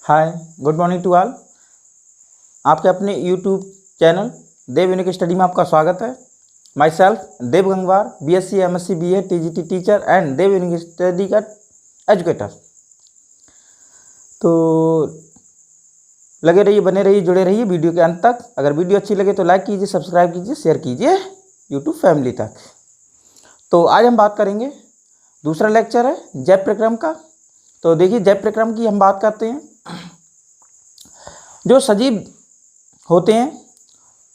Hi, good morning to all. आपके अपने YouTube channel Dev unique study में आपका स्वागत है। Myself Dev Gangwar, BSc MSc BA TGT teacher and Dev unique study का एजुकेटर। तो लगे रहिए, बने रहिए, जुड़े रहिए वीडियो के अंत तक। अगर वीडियो अच्छी लगे तो लाइक कीजिए, सब्सक्राइब कीजिए, शेयर कीजिए यूट्यूब फैमिली तक। तो आज हम बात करेंगे, दूसरा लेक्चर है जैव प्रक्रम का। तो देखिए, जैव प्रक्रम की हम बात करते हैं। जो सजीव होते हैं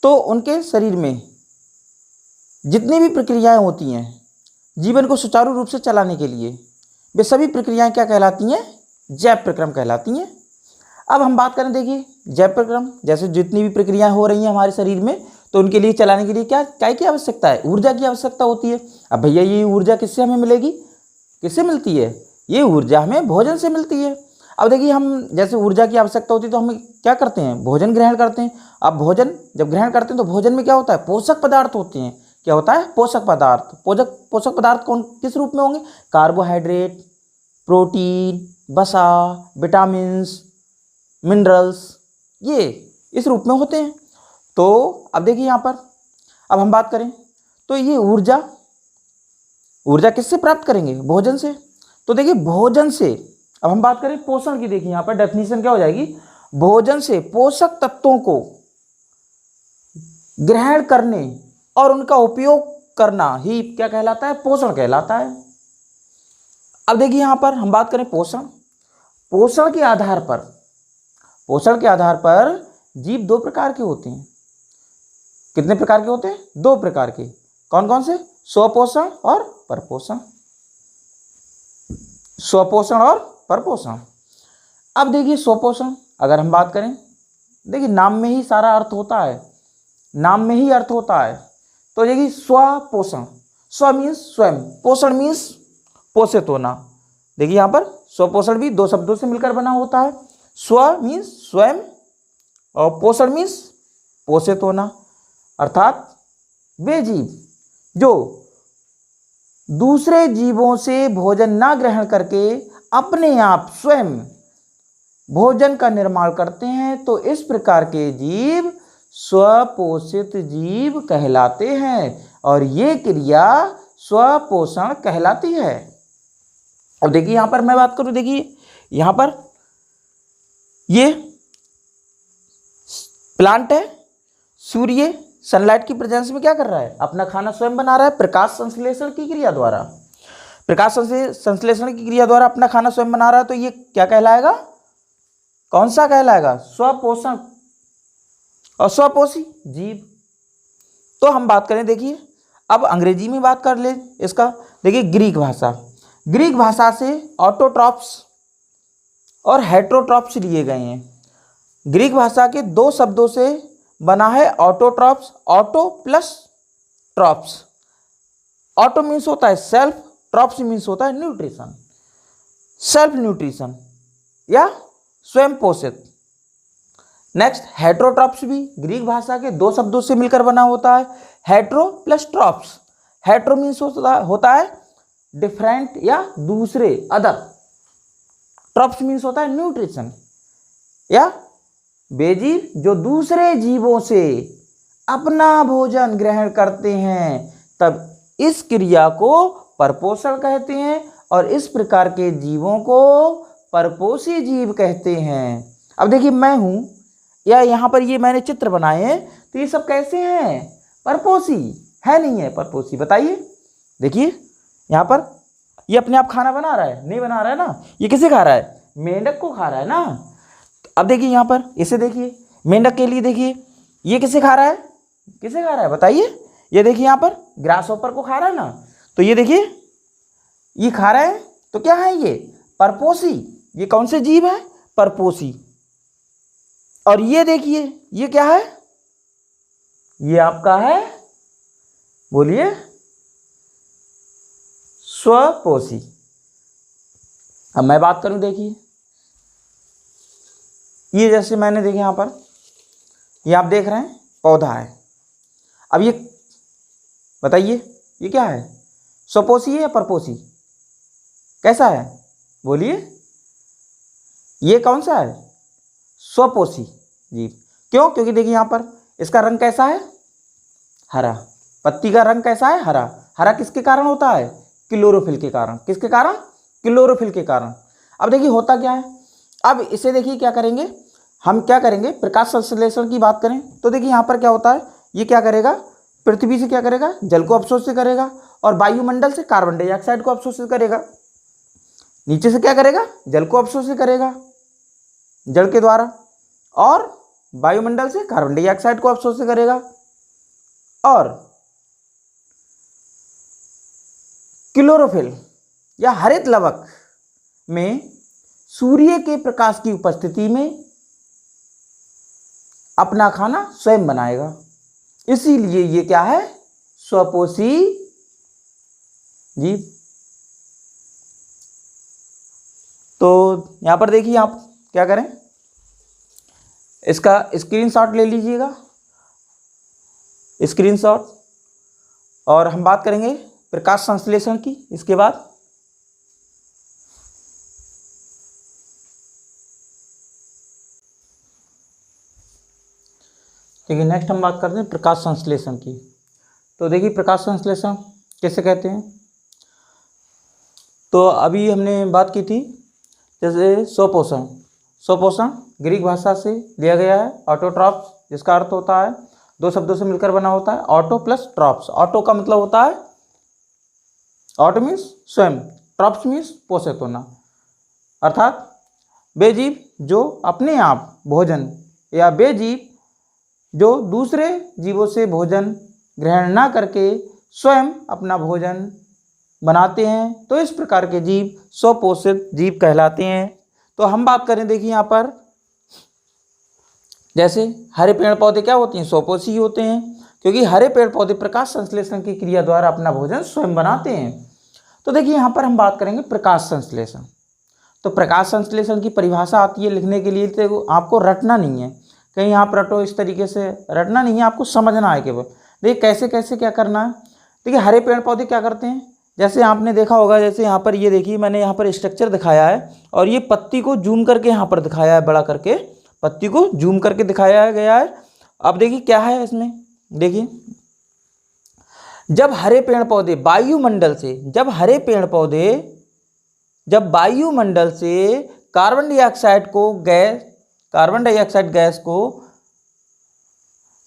तो उनके शरीर में जितनी भी प्रक्रियाएं होती हैं जीवन को सुचारू रूप से चलाने के लिए, वे सभी प्रक्रियाएं क्या कहलाती हैं? जैव प्रक्रम कहलाती हैं। अब हम बात करें, देखिए जैव प्रक्रम जैसे जितनी भी प्रक्रियाएं हो रही हैं हमारे शरीर में, तो उनके लिए चलाने के लिए क्या क्या की आवश्यकता है? ऊर्जा की आवश्यकता होती है। अब भैया, ये ऊर्जा किससे हमें मिलेगी? किससे मिलती है? ये ऊर्जा हमें भोजन से मिलती है। अब देखिए, हम जैसे ऊर्जा की आवश्यकता होती है तो हम क्या करते हैं? भोजन ग्रहण करते हैं। अब भोजन जब ग्रहण करते हैं तो भोजन में क्या होता है? पोषक पदार्थ होते हैं। क्या होता है? पोषक पदार्थ। पोषक पदार्थ कौन किस रूप में होंगे? कार्बोहाइड्रेट, प्रोटीन, वसा, विटामिन्स, मिनरल्स, ये इस रूप में होते हैं। तो अब देखिए यहाँ पर, अब हम बात करें तो ये ऊर्जा किससे प्राप्त करेंगे? भोजन से। तो देखिए, भोजन से अब हम बात करें पोषण की। देखिए यहाँ पर डेफिनेशन क्या हो जाएगी? भोजन से पोषक तत्वों को ग्रहण करने और उनका उपयोग करना ही क्या कहलाता है? पोषण कहलाता है। अब देखिए यहाँ पर हम बात करें पोषण। पोषण के आधार पर जीव दो प्रकार के होते हैं। कितने प्रकार के होते हैं? दो प्रकार के। कौन कौन से? स्वपोषण और परपोषण। स्वपोषण और परपोषण। अब देखिए, स्वपोषण अगर हम बात करें, देखिए नाम में ही सारा अर्थ होता है, नाम में ही अर्थ होता है। तो देखिए, स्वपोषण, स्व मीन्स स्वयं, पोषण मीन्स पोषित होना। देखिए यहाँ पर स्वपोषण भी दो शब्दों से मिलकर बना होता है। स्व मीन्स स्वयं और पोषण मीन्स पोषित होना। अर्थात वे जीव जो दूसरे जीवों से भोजन ना ग्रहण करके अपने आप स्वयं भोजन का निर्माण करते हैं, तो इस प्रकार के जीव स्वपोषित जीव कहलाते हैं और ये क्रिया स्वपोषण कहलाती है। अब देखिए यहाँ पर मैं बात करूं, देखिए यहाँ पर ये प्लांट है, सूर्य सनलाइट की प्रेजेंस में क्या कर रहा है? अपना खाना स्वयं बना रहा है प्रकाश संश्लेषण की क्रिया द्वारा। प्रकाश संश्लेषण की क्रिया द्वारा अपना खाना स्वयं बना रहा है, तो ये क्या कहलाएगा? कौन सा कहलाएगा? स्वपोषण और स्वपोषी जीव। तो हम बात करें, देखिए अब अंग्रेजी में बात कर ले इसका। देखिए, ग्रीक भाषा से ऑटोट्रॉप्स और हेट्रोट्रॉप्स लिए गए हैं। ग्रीक भाषा के दो शब्दों से बना है autotrophs. Auto plus trophs. Auto means होता है सेल्फ, ट्रॉप्स मीन्स होता है न्यूट्रिशन, सेल्फ न्यूट्रिशन या स्वयं पोषित। नेक्स्ट, हेट्रोट्रॉप्स भी ग्रीक भाषा के दो शब्दों से मिलकर बना होता है, hetero plus trophs. Hetero means होता है डिफरेंट या दूसरे, अदर। ट्रॉप्स मीन्स होता है न्यूट्रिशन या वे जीव जो दूसरे जीवों से अपना भोजन ग्रहण करते हैं, तब इस क्रिया को परपोषण कहते हैं और इस प्रकार के जीवों को परपोषी जीव कहते हैं। अब देखिए, मैं हूं या यहाँ पर ये मैंने चित्र बनाए हैं, तो ये सब कैसे हैं? परपोषी है, नहीं है परपोषी? बताइए। देखिए यहाँ पर ये अपने आप खाना बना रहा है? नहीं बना रहा है ना। ये किसे खा रहा है? मेंढक को खा रहा है ना। अब देखिए यहाँ पर इसे देखिए, मेंढक के लिए देखिए, ये किसे खा रहा है? किसे खा रहा है बताइए? ये देखिए यहाँ पर ग्रास हॉपर को खा रहा है ना। तो ये देखिए, ये खा रहा है, तो क्या है? ये परपोषी। ये कौन से जीव है? परपोषी। और ये देखिए, ये क्या है? ये आपका है, बोलिए, स्वपोषी। अब मैं बात करूं, देखिए ये जैसे मैंने देखिए यहाँ पर, ये आप देख रहे हैं पौधा है। अब ये बताइए, ये क्या है? स्वपोषी है या परपोषी? कैसा है बोलिए? ये कौन सा है? स्वपोषी जीव। क्यों? क्योंकि देखिए यहाँ पर इसका रंग कैसा है? हरा। पत्ती का रंग कैसा है? हरा। हरा किसके कारण होता है? क्लोरोफिल के कारण। किसके कारण? क्लोरोफिल के कारण। अब देखिए होता क्या है, अब इसे देखिए क्या करेंगे हम, क्या करेंगे, प्रकाश संश्लेषण की बात करें तो देखिए यहाँ पर क्या होता है, ये क्या करेगा, पृथ्वी से क्या करेगा, जल को अवशोषित करेगा, और वायुमंडल से कार्बन डाइऑक्साइड को अवशोषित करेगा। नीचे से क्या करेगा, जल को अवशोषित करेगा जल के द्वारा, और वायुमंडल से कार्बन डाइऑक्साइड को अवशोषित करेगा, और क्लोरोफिल या हरित लवक में सूर्य के प्रकाश की उपस्थिति में अपना खाना स्वयं बनाएगा। इसीलिए ये क्या है, स्वपोषी जीव। तो यहां पर देखिए आप क्या करें, इसका स्क्रीनशॉट ले लीजिएगा, स्क्रीनशॉट, और हम बात करेंगे प्रकाश संश्लेषण की इसके बाद। देखिए नेक्स्ट हम बात करते हैं प्रकाश संश्लेषण की। तो देखिए प्रकाश संश्लेषण कैसे कहते हैं, तो अभी हमने बात की थी जैसे स्वपोषण। स्वपोषण ग्रीक भाषा से लिया गया है, ऑटोट्रॉप्स, जिसका अर्थ होता है, दो शब्दों से मिलकर बना होता है, ऑटो प्लस ट्रॉप्स। ऑटो का मतलब होता है, ऑटो मीन्स स्वयं, ट्रॉप्स मीन्स पोषित होना, अर्थात वे जीव जो अपने आप भोजन, या वे जीव जो दूसरे जीवों से भोजन ग्रहण ना करके स्वयं अपना भोजन बनाते हैं, तो इस प्रकार के जीव स्वपोषित जीव कहलाते हैं। तो हम बात करें, देखिए यहाँ पर जैसे हरे पेड़ पौधे क्या होते हैं, स्वपोषी होते हैं, क्योंकि हरे पेड़ पौधे प्रकाश संश्लेषण की क्रिया द्वारा अपना भोजन स्वयं बनाते हैं। तो देखिए यहाँ पर हम बात करेंगे प्रकाश संश्लेषण। तो प्रकाश संश्लेषण की परिभाषा आती है लिखने के लिए, तो आपको रटना नहीं है, कहीं आप रटो इस तरीके से रटना नहीं है, आपको समझना है केवल। देखिए कैसे कैसे क्या करना है। देखिए हरे पेड़ पौधे क्या करते हैं, जैसे आपने देखा होगा, जैसे यहाँ पर ये देखिए मैंने यहाँ पर स्ट्रक्चर दिखाया है, और ये पत्ती को जूम करके यहाँ पर दिखाया है, बड़ा करके पत्ती को जूम करके दिखाया गया है। अब देखिए क्या है इसमें, देखिए जब हरे पेड़ पौधे वायुमंडल से, जब वायुमंडल से कार्बन डाइऑक्साइड गैस को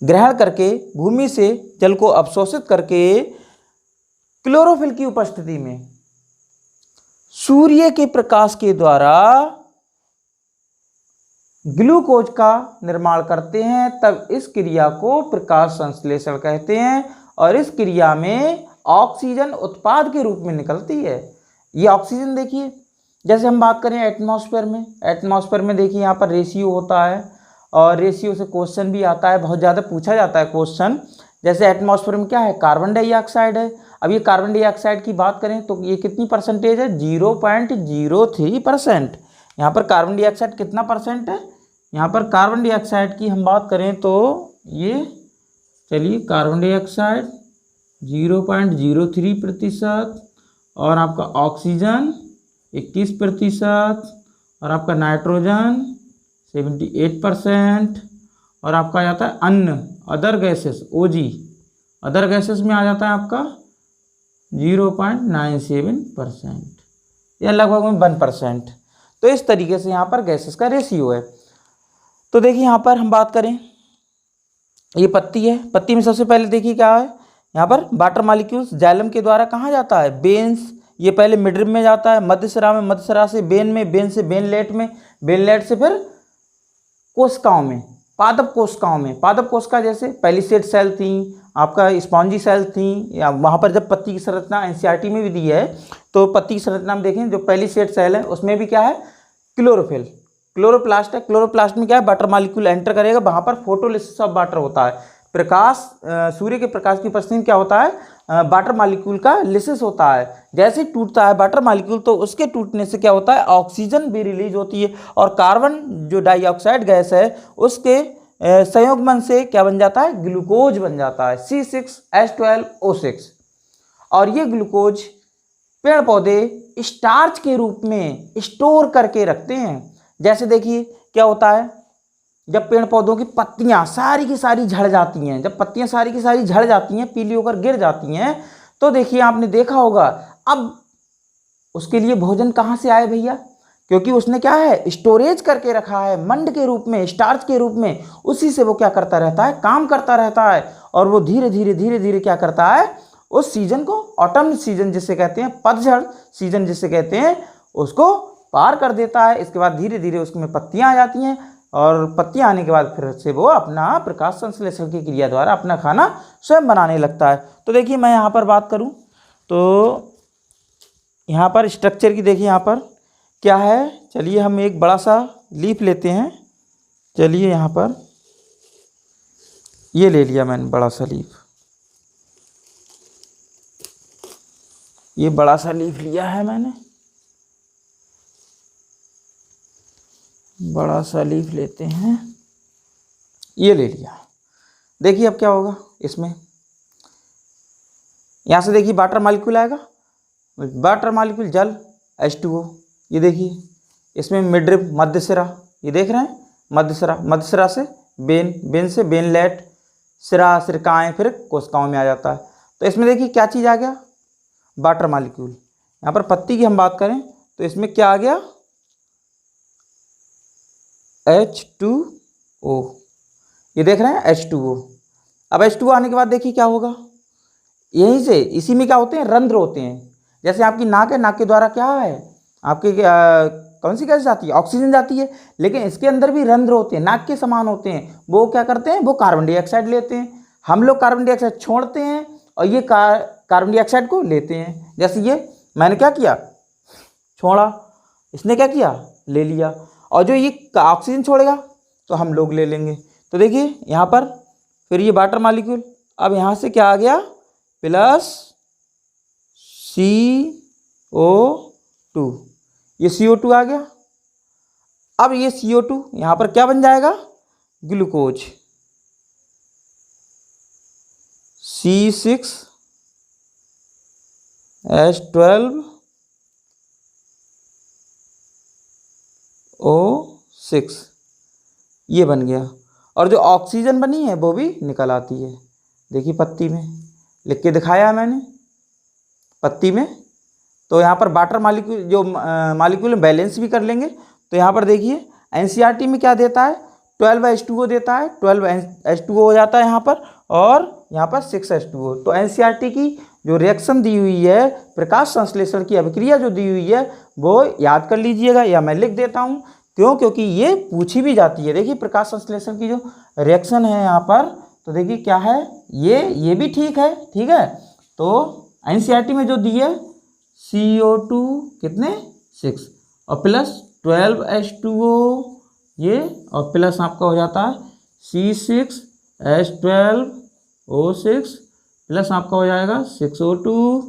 ग्रहण करके भूमि से जल को अवशोषित करके क्लोरोफिल की उपस्थिति में सूर्य के प्रकाश के द्वारा ग्लूकोज का निर्माण करते हैं, तब इस क्रिया को प्रकाश संश्लेषण कहते हैं। और इस क्रिया में ऑक्सीजन उत्पाद के रूप में निकलती है। ये ऑक्सीजन देखिए, जैसे हम बात करें एटमॉस्फेयर में देखिए यहाँ पर रेशियो होता है, और रेशियो से क्वेश्चन भी आता है, बहुत ज़्यादा पूछा जाता है क्वेश्चन। जैसे एटमॉस्फेयर में क्या है, कार्बन डाइऑक्साइड है। अब ये कार्बन डाइऑक्साइड की बात करें तो ये कितनी परसेंटेज है, 0.03%। यहाँ पर कार्बन डाइऑक्साइड कितना परसेंट है, यहाँ पर कार्बन डाइऑक्साइड की हम बात करें तो ये, चलिए कार्बन डाइऑक्साइड 0.03%, और आपका ऑक्सीजन 21%, और आपका नाइट्रोजन 78%, और आपका आ जाता है अन्य other gases, OG other gases में आ जाता है आपका 0.97%, या लगभग 1%। तो इस तरीके से यहाँ पर गैसेस का रेशियो है। तो देखिए यहाँ पर हम बात करें, ये पत्ती है, पत्ती में सबसे पहले देखिए क्या है, यहाँ पर वाटर मॉलिक्यूल्स जाइलम के द्वारा कहाँ जाता है, बेन्स, ये पहले मिड्रिम में जाता है, मध्यसरा में, मध्यसरा से बेन में, बेन से बेनलेट में, बेनलेट से फिर कोशिकाओं में, पादप कोशिकाओं में। पादप कोशिका जैसे पेलिसेड सेल थी, आपका स्पॉन्जी सेल थी, या वहाँ पर जब पत्ती की संरचना NCERT में भी दी है, तो पत्ती की संरचना में देखें जो पेलिसेड सेल है उसमें भी क्या है, क्लोरोफिल, क्लोरोप्लास्ट है। क्लोरोप्लास्ट में क्या है, वाटर मॉलिक्यूल एंटर करेगा, वहाँ पर फोटोलिसिस ऑफ वाटर होता है। प्रकाश, सूर्य के प्रकाश की उपस्थिति में क्या होता है, वाटर मॉलिक्यूल का लिसिस होता है। जैसे टूटता है वाटर मॉलिक्यूल, तो उसके टूटने से क्या होता है, ऑक्सीजन भी रिलीज होती है, और कार्बन जो डाइऑक्साइड गैस है उसके संयुग्मन से क्या बन जाता है, ग्लूकोज बन जाता है, C6H12O6। और ये ग्लूकोज पेड़ पौधे स्टार्च के रूप में स्टोर करके रखते हैं। जैसे देखिए क्या होता है, जब पेड़ पौधों की पत्तियां सारी की सारी झड़ जाती हैं, जब पत्तियां सारी की सारी झड़ जाती हैं, पीली होकर गिर जाती हैं, तो देखिए आपने देखा होगा अब उसके लिए भोजन कहाँ से आए भैया, क्योंकि उसने क्या है स्टोरेज करके रखा है मंड के रूप में, स्टार्च के रूप में, उसी से वो क्या करता रहता है, काम करता रहता है। और वो धीरे धीरे क्या करता है, उस सीजन को, ऑटम सीजन जिसे कहते हैं, पतझड़ सीजन जिसे कहते हैं, उसको पार कर देता है। इसके बाद धीरे धीरे उसमें पत्तियां आ जाती हैं और पत्तियां आने के बाद फिर से वो अपना प्रकाश संश्लेषण की क्रिया द्वारा अपना खाना स्वयं बनाने लगता है। तो देखिए मैं यहाँ पर बात करूँ तो यहाँ पर स्ट्रक्चर की देखिए यहाँ पर क्या है, चलिए हम एक बड़ा सा लीफ लेते हैं। चलिए यहाँ पर ये ले लिया मैंने बड़ा सा लीफ, ये बड़ा सा लीफ लिया है मैंने, बड़ा सा लीफ लेते हैं, ये ले लिया। देखिए अब क्या होगा इसमें, यहाँ से देखिए वाटर मॉलिक्यूल आएगा, वाटर मॉलिक्यूल जल H2O, ये देखिए इसमें मिडरिब मध्य सिरा, ये देख रहे हैं मध्य सिरा, मध्य सिरा से बेन, बेन से बेनलेट, सिरा सिरकाएँ फिर कोशिकाओं में आ जाता है। तो इसमें देखिए क्या चीज़ आ गया, वाटर मॉलिक्यूल। यहाँ पर पत्ती की हम बात करें तो इसमें क्या आ गया, H2O, ये देख रहे हैं H2O। अब H2O आने के बाद देखिए क्या होगा, यहीं से इसी में क्या होते हैं, रंध्र होते हैं। जैसे आपकी नाक है, नाक के द्वारा क्या है आपके कौन सी गैस जाती है, ऑक्सीजन जाती है, लेकिन इसके अंदर भी रंध्र होते हैं, नाक के समान होते हैं। वो क्या करते हैं, वो कार्बन डाइऑक्साइड लेते हैं, हम लोग कार्बन डाइऑक्साइड छोड़ते हैं और ये कार्बन डाइऑक्साइड को लेते हैं। जैसे ये मैंने क्या किया, छोड़ा, इसने क्या किया, ले लिया, और जो ये ऑक्सीजन छोड़ेगा तो हम लोग ले लेंगे। तो देखिए यहाँ पर फिर ये वाटर मॉलिक्यूल, अब यहाँ से क्या आ गया, प्लस CO2, ये CO2 आ गया। अब ये CO2 यहाँ पर क्या बन जाएगा, ग्लूकोज, C6H12O6, ये बन गया। और जो ऑक्सीजन बनी है वो भी निकल आती है। देखिए पत्ती में लिख के दिखाया है मैंने, पत्ती में। तो यहाँ पर वाटर मॉलिक्यूल जो मॉलिक्यूल बैलेंस भी कर लेंगे। तो यहाँ पर देखिए NCERT में क्या देता है, 12H2O देता है, 12H2O हो जाता है यहाँ पर, और यहाँ पर 6H2O। तो NCERT की जो रिएक्शन दी हुई है, प्रकाश संश्लेषण की अभिक्रिया जो दी हुई है, वो याद कर लीजिएगा, या मैं लिख देता हूँ। क्यों, क्योंकि ये पूछी भी जाती है। देखिए प्रकाश संश्लेषण की जो रिएक्शन है यहाँ पर, तो देखिए क्या है, ये भी ठीक है, ठीक है। तो NCERT में जो दी है CO2 कितने 6 और प्लस 12H2O ये, और प्लस आपका हो जाता है C6H12O6 प्लस आपका हो जाएगा 6O2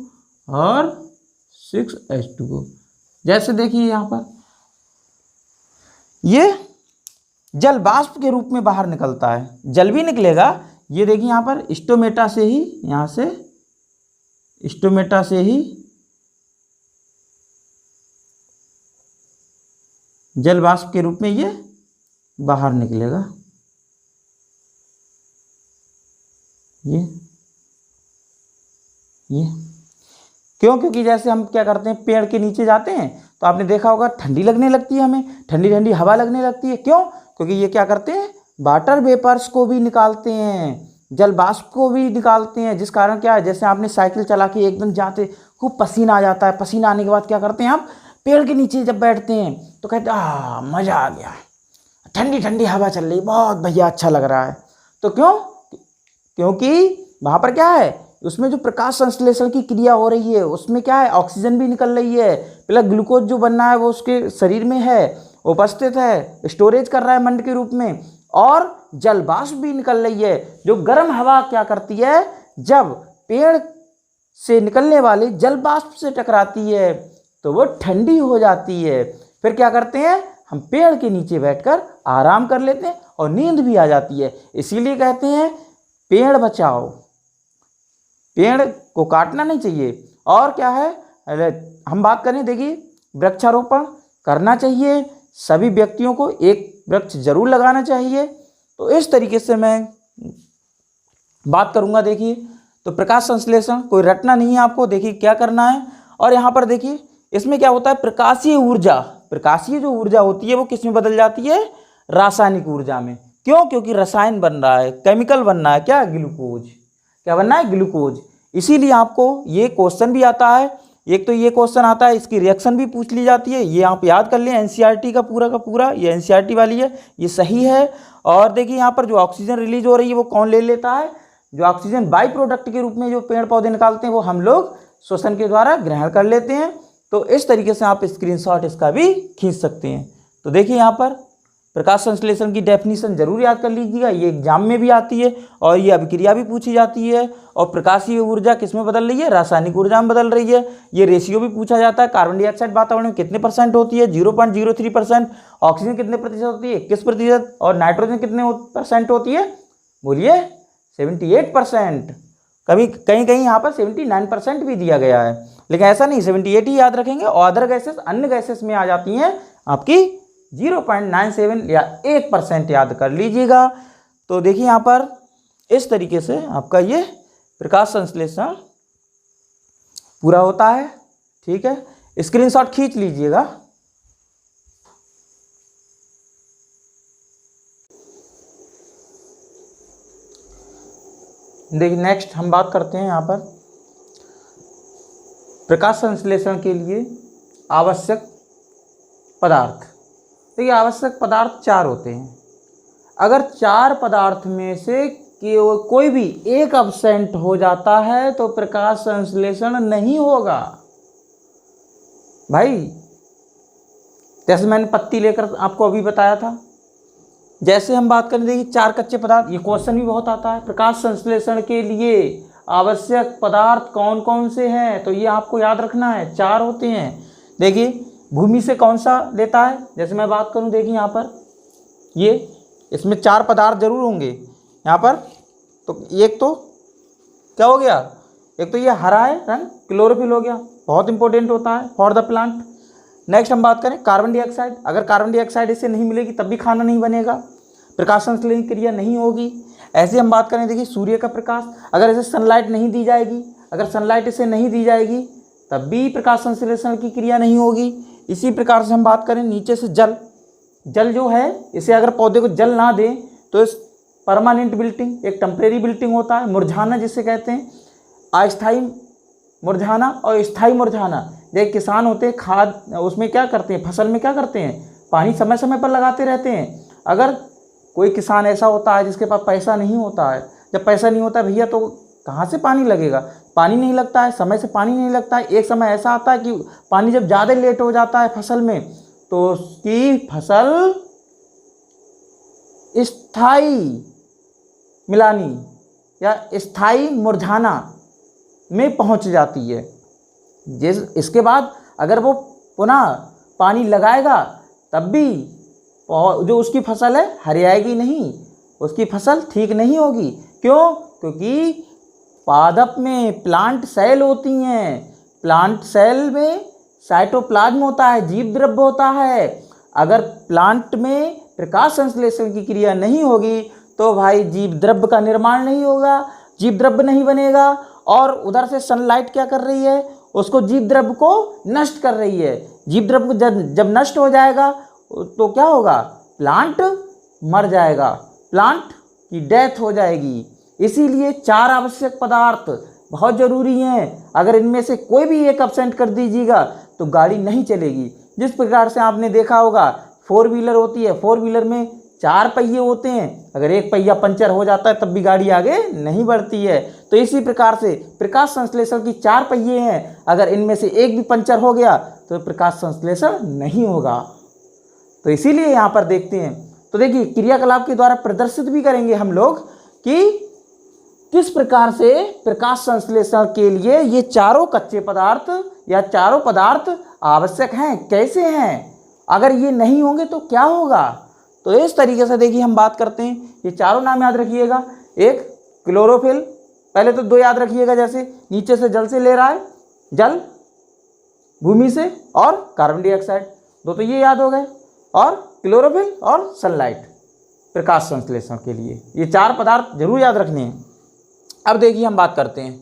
और 6H2O। जैसे देखिए यहाँ पर ये जल वाष्प के रूप में बाहर निकलता है, जल भी निकलेगा। ये देखिए यहाँ पर स्टोमेटा से ही, यहाँ से स्टोमेटा से ही जल वाष्प के रूप में ये बाहर निकलेगा। ये क्यों, क्योंकि जैसे हम क्या करते हैं, पेड़ के नीचे जाते हैं तो आपने देखा होगा ठंडी लगने लगती है, हमें ठंडी ठंडी हवा लगने लगती है। क्यों, क्योंकि ये क्या करते हैं, वाटर वेपर्स को भी निकालते हैं, जल वाष्प को भी निकालते हैं। जिस कारण क्या है, जैसे आपने साइकिल चला के एकदम जाते खूब पसीना आ जाता है, पसीना आने के बाद क्या करते हैं आप, पेड़ के नीचे जब बैठते हैं तो कहते हैं मज़ा आ गया, ठंडी ठंडी हवा चल रही, बहुत भैया अच्छा लग रहा है। तो क्यों, क्योंकि वहाँ पर क्या है, उसमें जो प्रकाश संश्लेषण की क्रिया हो रही है, उसमें क्या है, ऑक्सीजन भी निकल रही है, प्लस ग्लूकोज जो बनना है वो उसके शरीर में है, उपस्थित है, स्टोरेज कर रहा है मंड के रूप में, और जल वाष्प भी निकल रही है। जो गर्म हवा क्या करती है, जब पेड़ से निकलने वाले जल वाष्प से टकराती है तो वो ठंडी हो जाती है। फिर क्या करते हैं, हम पेड़ के नीचे बैठकर आराम कर लेते हैं और नींद भी आ जाती है। इसीलिए कहते हैं पेड़ बचाओ, पेड़ को काटना नहीं चाहिए। और क्या है, हम बात करें, देखिए वृक्षारोपण करना चाहिए, सभी व्यक्तियों को, एक वृक्ष जरूर लगाना चाहिए। तो इस तरीके से मैं बात करूंगा। देखिए, तो प्रकाश संश्लेषण कोई रटना नहीं है आपको, देखिए क्या करना है। और यहाँ पर देखिए इसमें क्या होता है, प्रकाशीय ऊर्जा, प्रकाशीय जो ऊर्जा होती है वो किस में बदल जाती है, रासायनिक ऊर्जा में। क्यों? क्योंकि रसायन बन रहा है, केमिकल बन रहा है, क्या, ग्लूकोज। क्या बनना है, ग्लूकोज। इसीलिए आपको ये क्वेश्चन भी आता है, एक तो ये क्वेश्चन आता है, इसकी रिएक्शन भी पूछ ली जाती है। ये आप याद कर लें, एनसीईआरटी का पूरा, ये एनसीईआरटी वाली है, ये सही है। और देखिए यहाँ पर जो ऑक्सीजन रिलीज हो रही है वो कौन ले लेता है, जो ऑक्सीजन बाई प्रोडक्ट के रूप में जो पेड़ पौधे निकालते हैं वो हम लोग श्वसन के द्वारा ग्रहण कर लेते हैं। तो इस तरीके से आप स्क्रीनशॉट इसका भी खींच सकते हैं। तो देखिए यहाँ पर प्रकाश संश्लेषण की डेफिनेशन जरूर याद कर लीजिएगा, ये एग्जाम में भी आती है और ये अभिक्रिया भी पूछी जाती है। और प्रकाशीय ऊर्जा किस में बदल रही है, रासायनिक ऊर्जा में बदल रही है। ये रेशियो भी पूछा जाता है, कार्बन डाइऑक्साइड वातावरण में कितने परसेंट होती है, 0.03%। ऑक्सीजन कितने प्रतिशत होती है, 21%। और नाइट्रोजन कितने परसेंट होती है, बोलिए 78%। कभी कहीं कहीं यहाँ पर 79% भी दिया गया है, लेकिन ऐसा नहीं, 78 ही याद रखेंगे। और अदर गैसेस, अन्य गैसेस में आ जाती हैं आपकी 0.97 या 1% याद कर लीजिएगा। तो देखिए यहाँ पर इस तरीके से आपका ये प्रकाश संश्लेषण पूरा होता है। ठीक है, स्क्रीनशॉट खींच लीजिएगा। देखिए नेक्स्ट हम बात करते हैं यहाँ पर प्रकाश संश्लेषण के लिए आवश्यक पदार्थ। देखिए आवश्यक पदार्थ 4 होते हैं। अगर 4 पदार्थ में से कोई भी एक अब्सेंट हो जाता है तो प्रकाश संश्लेषण नहीं होगा भाई। जैसे मैंने पत्ती लेकर आपको अभी बताया था, जैसे हम बात करें, देखिए 4 कच्चे पदार्थ, ये क्वेश्चन भी बहुत आता है, प्रकाश संश्लेषण के लिए आवश्यक पदार्थ कौन कौन से हैं, तो ये आपको याद रखना है, 4 होते हैं। देखिए भूमि से कौन सा लेता है, जैसे मैं बात करूं, देखिए यहाँ पर ये इसमें 4 पदार्थ जरूर होंगे यहाँ पर। तो एक तो क्या हो गया, एक तो ये हरा है रंग, क्लोरोफिल हो गया, बहुत इंपॉर्टेंट होता है फॉर द प्लांट। नेक्स्ट हम बात करें कार्बन डाइऑक्साइड, अगर कार्बन डाइऑक्साइड इससे नहीं मिलेगी तब भी खाना नहीं बनेगा, प्रकाश संश्लेषण क्रिया नहीं होगी। ऐसे हम बात करें, देखिए सूर्य का प्रकाश, अगर इसे सनलाइट नहीं दी जाएगी, अगर सनलाइट इसे नहीं दी जाएगी तब भी प्रकाश संश्लेषण की क्रिया नहीं होगी। इसी प्रकार से हम बात करें नीचे से जल, जल जो है इसे अगर पौधे को जल ना दें तो इस परमानेंट बिल्टिंग, एक टेम्परेरी बिल्टिंग होता है, मुरझाना जिसे कहते हैं, अस्थायी मुरझाना और स्थायी मुरझाना। देख किसान होते हैं, खाद उसमें क्या करते हैं, फसल में क्या करते हैं, पानी समय समय पर लगाते रहते हैं। अगर कोई किसान ऐसा होता है जिसके पास पैसा नहीं होता है, जब पैसा नहीं होता भैया तो कहाँ से पानी लगेगा, पानी नहीं लगता है, समय से पानी नहीं लगता है। एक समय ऐसा आता है कि पानी जब ज़्यादा लेट हो जाता है फसल में तो उसकी फसल स्थायी मिलानी या स्थायी मुरझाना में पहुंच जाती है। इसके बाद अगर वो पुनः पानी लगाएगा तब भी जो उसकी फसल है हरियाएगी नहीं, उसकी फसल ठीक नहीं होगी। क्यों? क्योंकि पादप में प्लांट सेल होती हैं, प्लांट सेल में साइटोप्लाज्म होता है, जीव द्रव्य होता है। अगर प्लांट में प्रकाश संश्लेषण की क्रिया नहीं होगी तो भाई जीव द्रव्य का निर्माण नहीं होगा, जीव द्रव्य नहीं बनेगा। और उधर से सनलाइट क्या कर रही है, उसको जीव द्रव्य को नष्ट कर रही है। जीव द्रव्य जब नष्ट हो जाएगा तो क्या होगा, प्लांट मर जाएगा, प्लांट की डेथ हो जाएगी। इसीलिए 4 आवश्यक पदार्थ बहुत ज़रूरी हैं। अगर इनमें से कोई भी एक अब्सेंट कर दीजिएगा तो गाड़ी नहीं चलेगी। जिस प्रकार से आपने देखा होगा 4 व्हीलर होती है, 4 व्हीलर में 4 पहिए होते हैं, अगर एक पहिया पंचर हो जाता है तब भी गाड़ी आगे नहीं बढ़ती है। तो इसी प्रकार से प्रकाश संश्लेषण की 4 पहिए हैं, अगर इनमें से एक भी पंचर हो गया तो प्रकाश संश्लेषण नहीं होगा। तो इसीलिए यहाँ पर देखते हैं, तो देखिए क्रियाकलाप के द्वारा प्रदर्शित भी करेंगे हम लोग कि किस प्रकार से प्रकाश संश्लेषण के लिए ये चारों कच्चे पदार्थ या चारों पदार्थ आवश्यक हैं, कैसे हैं, अगर ये नहीं होंगे तो क्या होगा। तो इस तरीके से देखिए हम बात करते हैं, ये चारों नाम याद रखिएगा। एक क्लोरोफिल, पहले तो 2 याद रखिएगा, जैसे नीचे से जल से ले रहा है, जल भूमि से, और कार्बन डाइऑक्साइड, 2 तो ये याद हो गए। और क्लोरोफिल और सनलाइट, प्रकाश संश्लेषण के लिए। ये 4 पदार्थ जरूर याद रखने हैं। अब देखिए हम बात करते हैं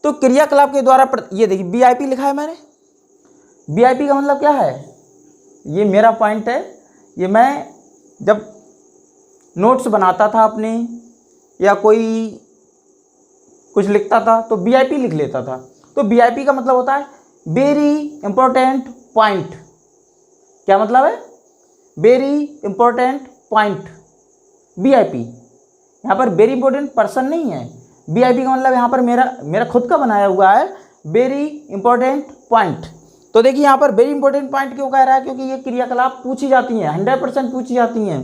तो क्रियाकलाप के द्वारा ये देखिए BIP लिखा है मैंने। BIP का मतलब क्या है, ये मेरा पॉइंट है, ये मैं जब नोट्स बनाता था अपने या कोई कुछ लिखता था तो BIP लिख लेता था। तो BIP का मतलब होता है वेरी इंपॉर्टेंट पॉइंट। क्या मतलब है, वेरी इंपॉर्टेंट पॉइंट। BIP यहाँ पर वेरी इंपॉर्टेंट पर्सन नहीं है, BIP का मतलब यहाँ पर मेरा खुद का बनाया हुआ है वेरी इंपॉर्टेंट पॉइंट। तो देखिए यहाँ पर वेरी इंपॉर्टेंट पॉइंट क्यों कह रहा है, क्योंकि ये क्रियाकलाप पूछी जाती हैं, 100% पूछी जाती हैं।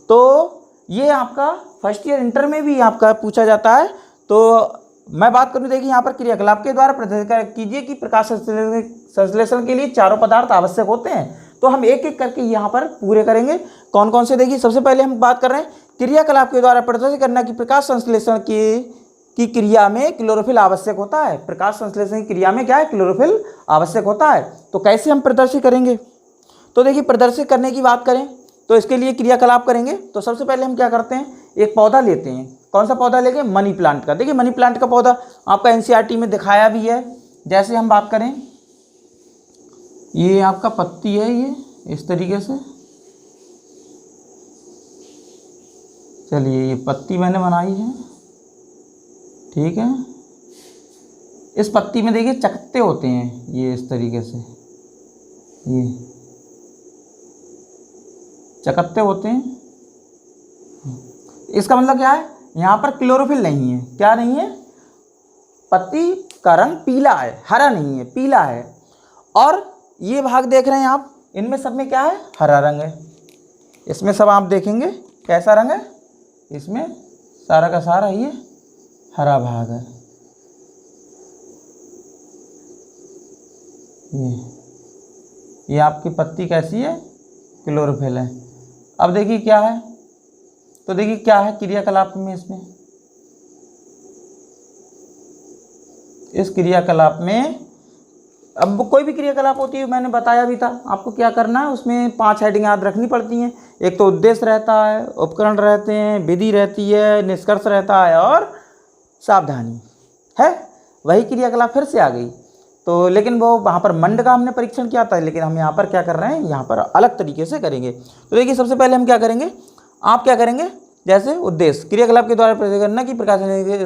तो ये आपका फर्स्ट ईयर इंटर में भी आपका पूछा जाता है। तो मैं बात करूँ, देखिए यहाँ पर क्रियाकलाप के द्वारा प्रदर्शित कीजिए कि प्रकाश संश्लेषण के लिए 4 पदार्थ आवश्यक होते हैं। तो हम एक एक करके यहाँ पर पूरे करेंगे। कौन कौन से, देखिए सबसे पहले हम बात कर रहे हैं क्रियाकलाप के द्वारा प्रदर्शित करना कि प्रकाश संश्लेषण की क्रिया में क्लोरोफिल आवश्यक होता है। प्रकाश संश्लेषण की क्रिया में क्या है, क्लोरोफिल आवश्यक होता है। तो कैसे हम प्रदर्शित करेंगे, तो देखिए प्रदर्शित करने की बात करें तो इसके लिए क्रियाकलाप करेंगे। तो सबसे पहले हम क्या करते हैं, एक पौधा लेते हैं। कौन सा पौधा लेंगे, मनी प्लांट का। देखिए मनी प्लांट का पौधा आपका NCERT में दिखाया भी है। जैसे हम बात करें, ये आपका पत्ती है, ये इस तरीके से, चलिए ये पत्ती मैंने बनाई है, ठीक है। इस पत्ती में देखिए चकत्ते होते हैं, ये इस तरीके से, ये चकत्ते होते हैं। इसका मतलब क्या है, यहाँ पर क्लोरोफिल नहीं है। क्या नहीं है, पत्ती का रंग पीला है, हरा नहीं है, पीला है। और ये भाग देख रहे हैं आप, इनमें सब में क्या है, हरा रंग है। इसमें सब आप देखेंगे कैसा रंग है, इसमें सारा का सारा ये हरा भाग है। ये आपकी पत्ती कैसी है, क्लोरोफिल है। अब देखिए क्या है, तो देखिए क्या है क्रियाकलाप में, इसमें इस क्रियाकलाप में, अब कोई भी क्रियाकलाप होती है, मैंने बताया भी था आपको क्या करना है। उसमें 5 हेडिंग याद रखनी पड़ती हैं। एक तो उद्देश्य रहता है, उपकरण रहते हैं, विधि रहती है, निष्कर्ष रहता है और सावधानी है। वही क्रियाकलाप फिर से आ गई। तो लेकिन वो वहाँ पर मंड का हमने परीक्षण किया था, लेकिन हम यहाँ पर क्या कर रहे हैं, यहाँ पर अलग तरीके से करेंगे। तो देखिए सबसे पहले हम क्या करेंगे, आप क्या करेंगे, जैसे उद्देश्य क्रियाकलाप के द्वारा प्रदर्शित करना कि प्रकाश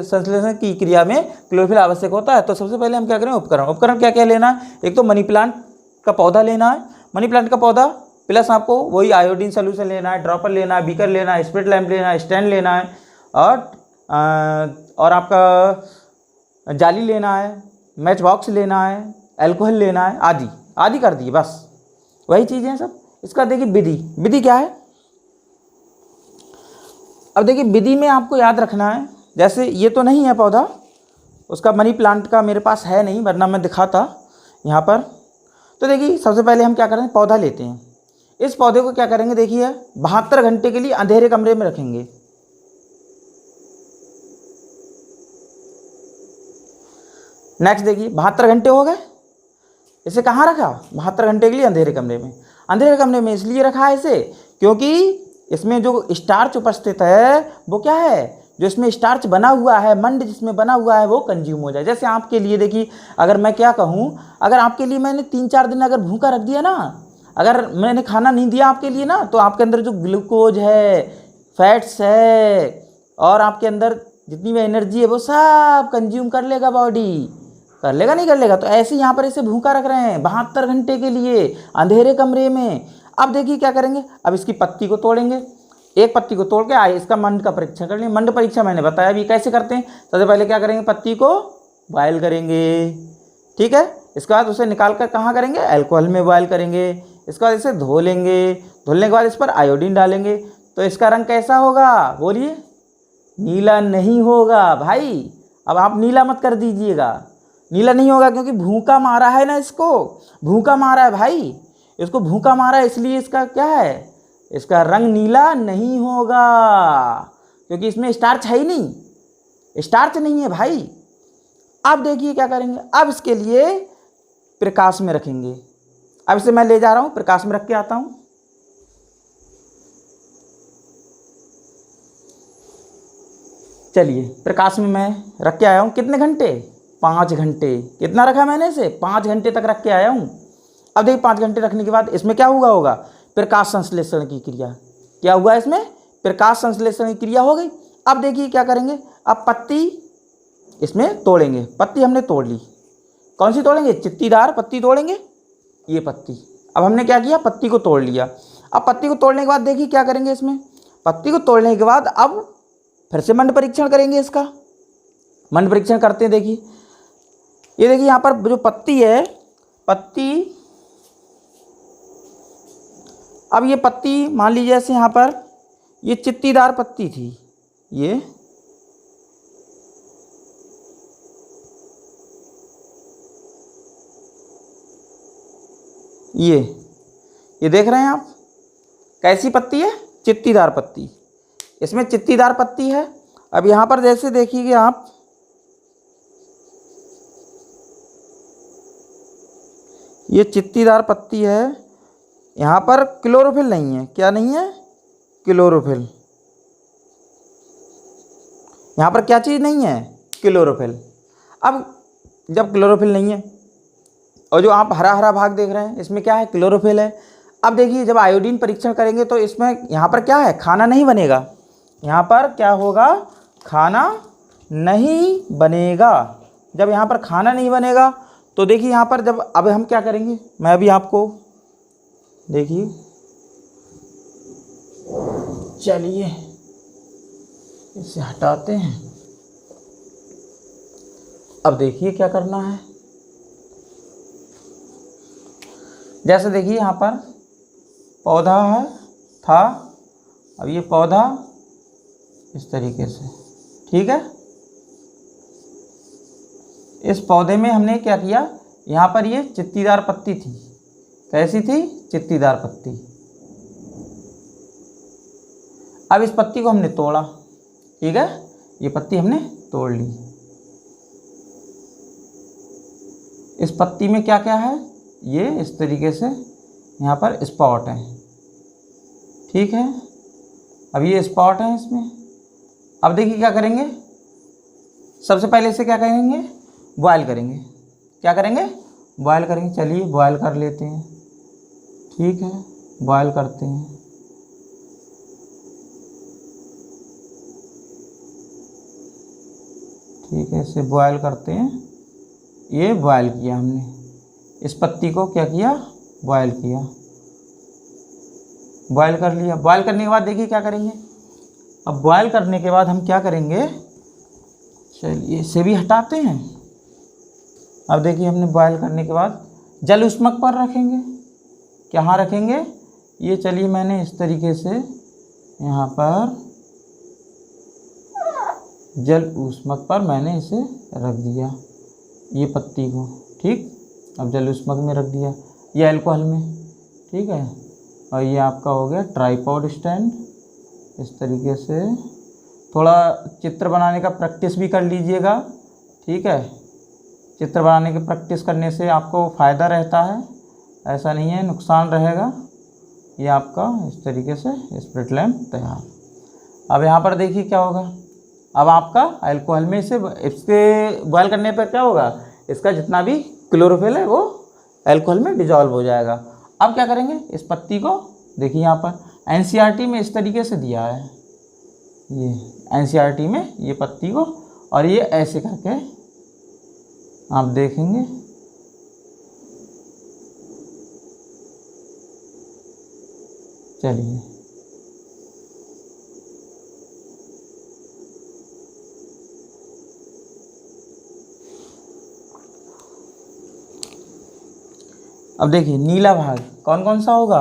संश्लेषण की क्रिया में क्लोरोफिल आवश्यक होता है। तो सबसे पहले हम क्या करें, उपकरण क्या क्या लेना है। एक तो मनी प्लांट का पौधा लेना है, मनी प्लांट का पौधा प्लस आपको वही आयोडीन सोल्यूशन लेना है, ड्रॉपर लेना है, बीकर लेना है, स्प्रिट लैंप लेना है, स्टैंड लेना है, और आपका जाली लेना है, मैच बॉक्स लेना है, अल्कोहल लेना है, आदि आदि कर दिए, बस वही चीज़ें हैं सब। इसका देखिए विधि क्या है। अब देखिए विधि में आपको याद रखना है, जैसे ये तो नहीं है पौधा, उसका मनी प्लांट का मेरे पास है नहीं, वरना मैं दिखाता यहाँ पर। तो देखिए सबसे पहले हम क्या करें, पौधा लेते हैं। इस पौधे को क्या करेंगे, देखिए 72 घंटे के लिए अंधेरे कमरे में रखेंगे। नेक्स्ट देखिए 72 घंटे हो गए, इसे कहाँ रखा, 72 घंटे के लिए अंधेरे कमरे में। अंधेरे कमरे में इसलिए रखा है इसे, क्योंकि इसमें जो स्टार्च उपस्थित है वो क्या है, जो इसमें स्टार्च बना हुआ है, मंड जिसमें बना हुआ है, वो कंज्यूम हो जाए। जैसे आपके लिए देखिए, अगर मैं क्या कहूँ, अगर आपके लिए मैंने 3-4 दिन अगर भूखा रख दिया ना, अगर मैंने खाना नहीं दिया आपके लिए ना, तो आपके अंदर जो ग्लूकोज है, फैट्स है, और आपके अंदर जितनी भी एनर्जी है वो सब कंज्यूम कर लेगा बॉडी, कर लेगा नहीं कर लेगा। तो ऐसे यहाँ पर इसे भूखा रख रहे हैं 72 घंटे के लिए अंधेरे कमरे में। अब देखिए क्या करेंगे, अब इसकी पत्ती को तोड़ेंगे, एक पत्ती को तोड़ के आए इसका मंड का परीक्षण कर लेंगे। मंड परीक्षा मैंने बताया अभी कैसे करते हैं। सबसे पहले क्या करेंगे, पत्ती को बॉयल करेंगे, ठीक है। इसके बाद उसे निकाल कर कहाँ करेंगे, अल्कोहल में बॉयल करेंगे। इसके बाद इसे धो लेंगे, धुलने के बाद इस पर आयोडीन डालेंगे। तो इसका रंग कैसा होगा, बोलिए, नीला नहीं होगा भाई। अब आप नीला मत कर दीजिएगा, नीला नहीं होगा, क्योंकि भूखा मारा है ना, इसको भूखा मारा है भाई, इसको भूखा मारा है, इसलिए इसका क्या है, इसका रंग नीला नहीं होगा, क्योंकि इसमें स्टार्च है ही नहीं, स्टार्च नहीं है भाई। अब देखिए क्या करेंगे, अब इसके लिए प्रकाश में रखेंगे। अब इसे मैं ले जा रहा हूँ, प्रकाश में रख के आता हूँ। चलिए प्रकाश में मैं रख के आया हूँ कितने घंटे, 5 घंटे। कितना रखा मैंने इसे, 5 घंटे तक रख के आया हूँ। अब देखिए 5 घंटे रखने के बाद इसमें क्या हुआ होगा, प्रकाश संश्लेषण की क्रिया। क्या हुआ इसमें, प्रकाश संश्लेषण की क्रिया हो गई। अब देखिए क्या करेंगे, अब पत्ती इसमें तोड़ेंगे। पत्ती हमने तोड़ ली, कौन सी तोड़ेंगे, चित्तीदार पत्ती तोड़ेंगे, ये पत्ती। अब हमने क्या किया, पत्ती को तोड़ लिया। अब पत्ती को तोड़ने के बाद देखिए क्या करेंगे इसमें, पत्ती को तोड़ने के बाद अब फिर से मंड परीक्षण करेंगे इसका। मंड परीक्षण करते हैं, देखिए ये देखिए यहाँ पर जो पत्ती है, पत्ती, अब ये पत्ती मान लीजिए जैसे यहाँ पर ये चित्तीदार पत्ती थी, ये देख रहे हैं आप, कैसी पत्ती है, चित्तीदार पत्ती। इसमें चित्तीदार पत्ती है। अब यहाँ पर जैसे देखिए आप, ये चित्तीदार पत्ती है, यहाँ पर क्लोरोफिल नहीं है। क्या नहीं है, क्लोरोफिल। यहाँ पर क्या चीज़ नहीं है, क्लोरोफिल। अब जब क्लोरोफिल नहीं है और जो आप हरा हरा भाग देख रहे हैं इसमें क्या है, क्लोरोफिल है। अब देखिए जब आयोडीन परीक्षण करेंगे तो इसमें यहाँ पर क्या है, खाना नहीं बनेगा। यहाँ पर क्या होगा, खाना नहीं बनेगा। जब यहाँ पर खाना नहीं बनेगा तो देखिए यहाँ पर जब, अब हम क्या करेंगे, मैं अभी आपको देखिए, चलिए इसे हटाते हैं। अब देखिए क्या करना है, जैसे देखिए यहाँ पर पौधा है था, अब ये पौधा इस तरीके से, ठीक है। इस पौधे में हमने क्या किया, यहाँ पर ये चित्तीदार पत्ती थी। कैसी थी, चित्तीदार पत्ती। अब इस पत्ती को हमने तोड़ा, ठीक है, ये पत्ती हमने तोड़ ली। इस पत्ती में क्या क्या है, ये इस तरीके से यहाँ पर स्पॉट है, ठीक है। अब ये स्पॉट है इसमें। अब देखिए क्या करेंगे, सबसे पहले इसे क्या करेंगे, बॉयल करेंगे। क्या करेंगे, बॉयल करेंगे। चलिए बॉयल कर लेते हैं, ठीक है, बॉयल करते हैं। ठीक है, इसे बॉयल करते हैं। ये बॉयल किया हमने, इस पत्ती को क्या किया, बॉयल किया, बॉयल कर लिया। बॉयल करने के बाद देखिए क्या करेंगे, अब बॉयल करने के बाद हम क्या करेंगे, चलिए इसे भी हटाते हैं। अब देखिए हमने बॉयल करने के बाद जल ऊष्मक पर रखेंगे। कहाँ रखेंगे, ये चलिए मैंने इस तरीके से यहाँ पर जल ऊष्मक पर मैंने इसे रख दिया, ये पत्ती को, ठीक। अब जल ऊष्मक में रख दिया, ये अल्कोहल में, ठीक है। और ये आपका हो गया ट्राइपॉड स्टैंड। इस तरीके से थोड़ा चित्र बनाने का प्रैक्टिस भी कर लीजिएगा, ठीक है। चित्र बनाने की प्रैक्टिस करने से आपको फ़ायदा रहता है, ऐसा नहीं है नुकसान रहेगा। ये आपका इस तरीके से स्प्रिट लैम्प तैयार। अब यहाँ पर देखिए क्या होगा, अब आपका अल्कोहल में इसके बॉयल करने पर क्या होगा, इसका जितना भी क्लोरोफिल है वो अल्कोहल में डिजॉल्व हो जाएगा। अब क्या करेंगे, इस पत्ती को देखिए यहाँ पर एनसीईआरटी में इस तरीके से दिया है, ये एनसीईआरटी में ये पत्ती को, और ये ऐसे करके आप देखेंगे, चलिए अब देखिए नीला भाग कौन कौन सा होगा,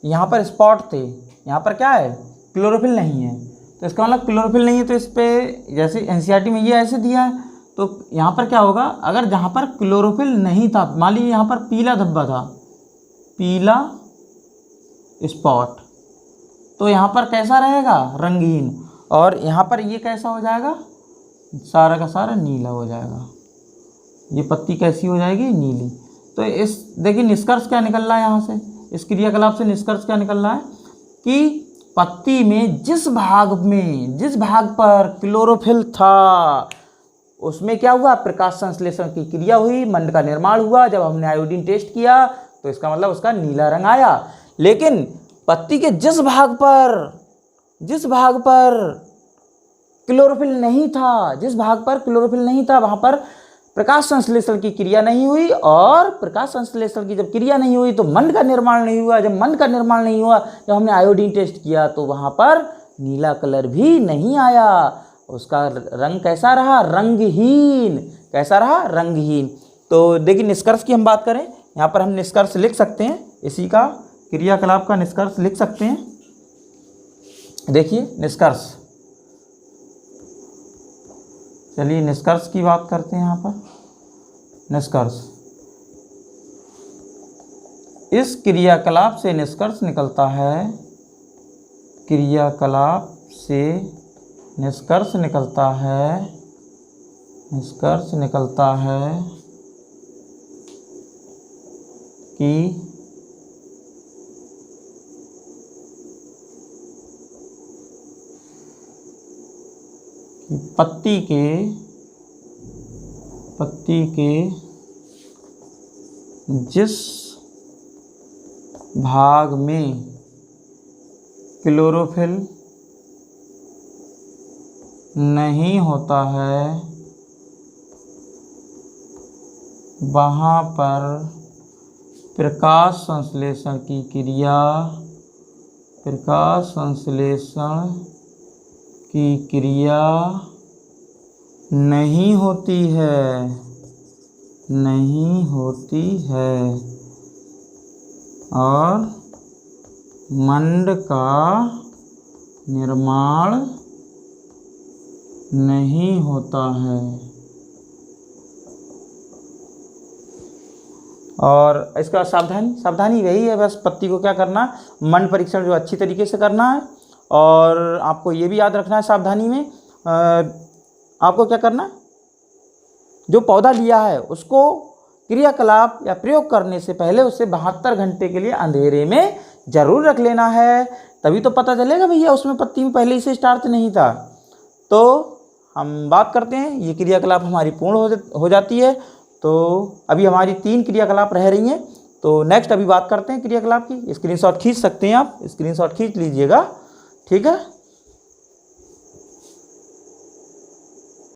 यहाँ पर स्पॉट थे, यहाँ पर क्या है, क्लोरोफिल नहीं है। तो इसका मतलब क्लोरोफिल नहीं है, तो इस पर जैसे एनसीईआरटी में ये ऐसे दिया है, तो यहाँ पर क्या होगा, अगर जहाँ पर क्लोरोफिल नहीं था, मान लीजिए यहाँ पर पीला धब्बा था, पीला स्पॉट, तो यहाँ पर कैसा रहेगा, रंगीन। और यहाँ पर ये कैसा हो जाएगा, सारा का सारा नीला हो जाएगा, ये पत्ती कैसी हो जाएगी, नीली। तो इस देखिए निष्कर्ष क्या निकल रहा है यहाँ से, इस क्रियाकलाप से निष्कर्ष क्या निकल रहा है कि पत्ती में जिस भाग पर क्लोरोफिल था उसमें क्या हुआ, प्रकाश संश्लेषण की क्रिया हुई, मंड का निर्माण हुआ। जब हमने आयोडीन टेस्ट किया तो इसका मतलब उसका नीला रंग आया। लेकिन पत्ती के जिस भाग पर क्लोरोफिल नहीं था, वहां पर प्रकाश संश्लेषण की क्रिया नहीं हुई, और प्रकाश संश्लेषण की जब क्रिया नहीं हुई तो मंड का निर्माण नहीं हुआ। जब मंड का निर्माण नहीं हुआ, जब हमने आयोडीन टेस्ट किया तो वहां पर नीला कलर भी नहीं आया, उसका रंग कैसा रहा, रंगहीन। कैसा रहा, रंगहीन। तो देखिए निष्कर्ष की हम बात करें, यहाँ पर हम निष्कर्ष लिख सकते हैं, इसी का क्रियाकलाप का निष्कर्ष लिख सकते हैं। देखिए निष्कर्ष, चलिए निष्कर्ष की बात करते हैं। यहाँ पर निष्कर्ष, इस क्रियाकलाप से निष्कर्ष निकलता है, क्रियाकलाप से निष्कर्ष निकलता है कि पत्ती के जिस भाग में क्लोरोफिल नहीं होता है वहाँ पर प्रकाश संश्लेषण की क्रिया नहीं होती है और मंड का निर्माण नहीं होता है। और इसका सावधानी वही है, बस पत्ती को क्या करना, मंड परीक्षण जो अच्छी तरीके से करना है। और आपको ये भी याद रखना है सावधानी में, आपको क्या करना, जो पौधा लिया है उसको क्रियाकलाप या प्रयोग करने से पहले उसे 72 घंटे के लिए अंधेरे में जरूर रख लेना है, तभी तो पता चलेगा भैया उसमें पत्ती में पहले से स्टार्च नहीं था। तो हम बात करते हैं, ये क्रियाकलाप हमारी पूर्ण हो जाती है। तो अभी हमारी 3 क्रियाकलाप रह रही हैं, तो नेक्स्ट अभी बात करते हैं क्रियाकलाप की। स्क्रीनशॉट खींच सकते हैं आप, स्क्रीनशॉट खींच लीजिएगा, ठीक है।